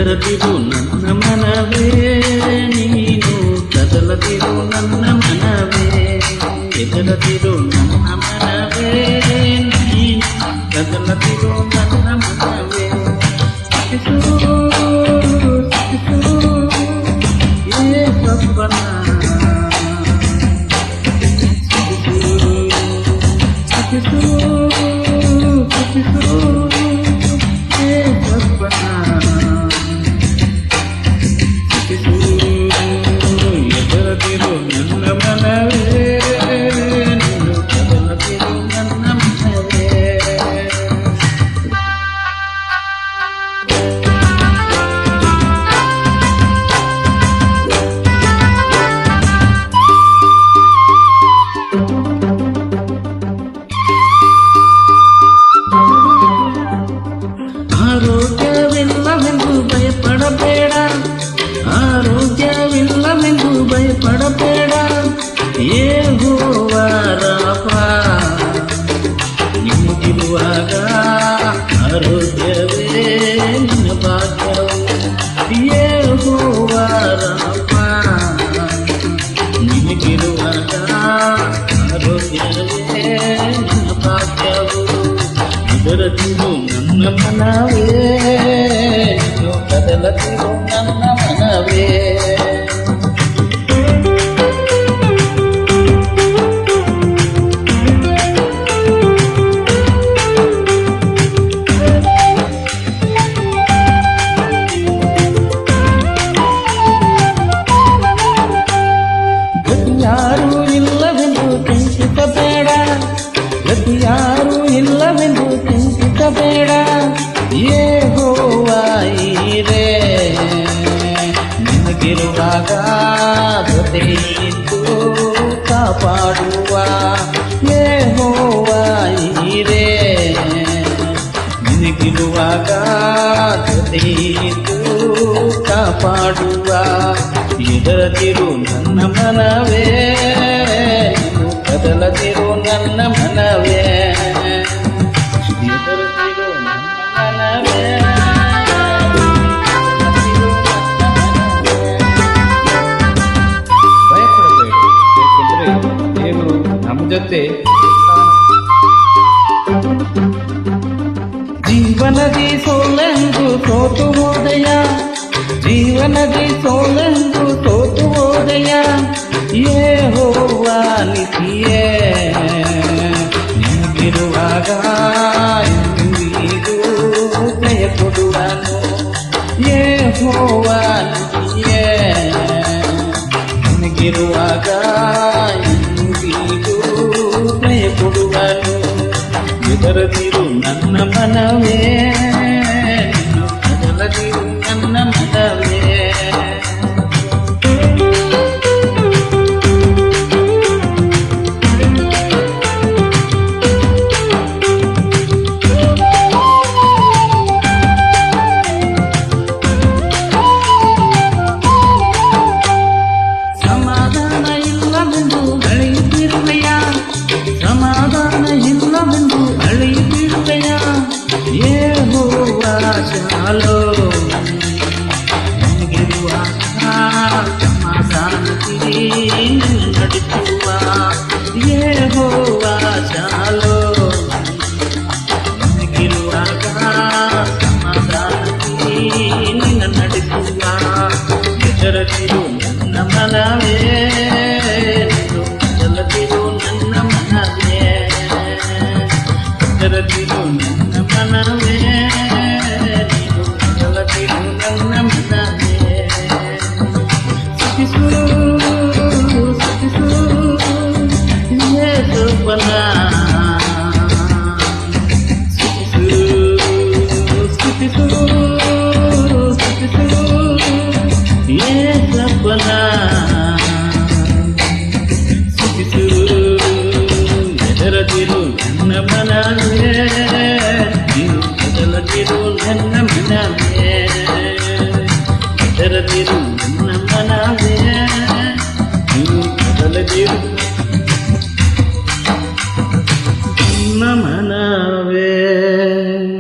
ಹೆದರದಿರು ನನ್ನ ಮನವೇ ನೀನು ಕದಲದಿರು ನನ್ನ ಮನವೇ ಹೆದರದಿರು ನನ್ನ ಮನವೇ ನೀನು ಕದಲದಿರು ನನ್ನ ಮನವೇ ಏ ಸಪ್ಪನ ಎದರದಿರು ನನ್ನ ಮನವೇ ನೀನು ಕದಲದಿರು ನನ್ನ ಮನವೇ ಆರೋಗ್ಯವಿಲ್ಲವೆಂದು ಭಯಪಡಬೇಡ ಆರೋಗ್ಯವಿಲ್ಲವೆಂದು ಭಯಪಡಬೇಡ ಯೆಹೋವ ರಾಫ ನಿಮಗಿರುವಾಗ ಆರೋಗ್ಯವೇ ನಿನ್ನ ಭಾಗ್ಯವು ಯೆಹೋವ ರಾಫ ನಿಮಗಿರುವಾಗ ಆರೋಗ್ಯವೇ ನಿನ್ನ ಭಾಗ್ಯವು ಹೆದರದಿರು ನನ್ನ ಮನವೇ ನೀನು ಕದಲದಿರು ನನ್ನ ಮನವೇ ಗತಿಯಾರು ಇಲ್ಲವೆಂದು ಚಿಂತಿಸಬೇಡ ಗತಿಯಾರು ಇಲ್ಲವೆಂದು ಚಿಂತಿಸಬೇಡ ಯೆಹೋವ ಇರೇ ನಿನಗಿರುವಾಗ ಜೊತೆಯಿದ್ದು ಕಾಪಾಡುವ ಯೆಹೋವ ಇರೇ ನಿನಗಿರುವಾಗ ಜೊತೆಯಿದ್ದು ಕಾಪಾಡುವ ಹೆದರದಿರು ನನ್ನ ಮನವೇ ನೀನು ಕದಲದಿರು ನನ್ನ ಮನವೇ ಹೆದರದಿರು ನನ್ನ ಮನವೇ ಭಯಪಡಬೇಡಿ ಏಕೆಂದರೆ ದೇವರು ನಮ್ಮ ಜೊತೆ ಜೀವನದಿ ಸೋಲೆಂದು ಸೋತು ಹೋದೆಯ ಜೀವನದಿ ಸೋಲೆಂದು ಸೋತು ಹೋದೆಯ ಯೆಹೋವ ನಿಧಿಯೇ ನಿಮಗಿರುವಾಗ ಎಂದಿಗೂ ಜಯ ಕೊಡುವನು ಯೆಹೋವ ನಿಧಿಯೇ ನಿಮಗಿರುವಾಗ ಎಂದಿಗೂ ಜಯ ಕೊಡುವನು ಹೆದರದಿರು ನನ್ನ ಮನವೇ ನೀನು ಕದಲದಿರು ನನ್ನ ಮನವೇ ಸಮಾಧಾನ ಇಲ್ಲವೆಂದು ಅಳೆಯುತ್ತಿರುವೆಯ ಸಮಾಧಾನ ಇಲ್ಲವೆಂದು ಅಳೆಯುತ್ತಿರುವೆಯ ಯೆಹೋವ ಶಾಲೋಮ್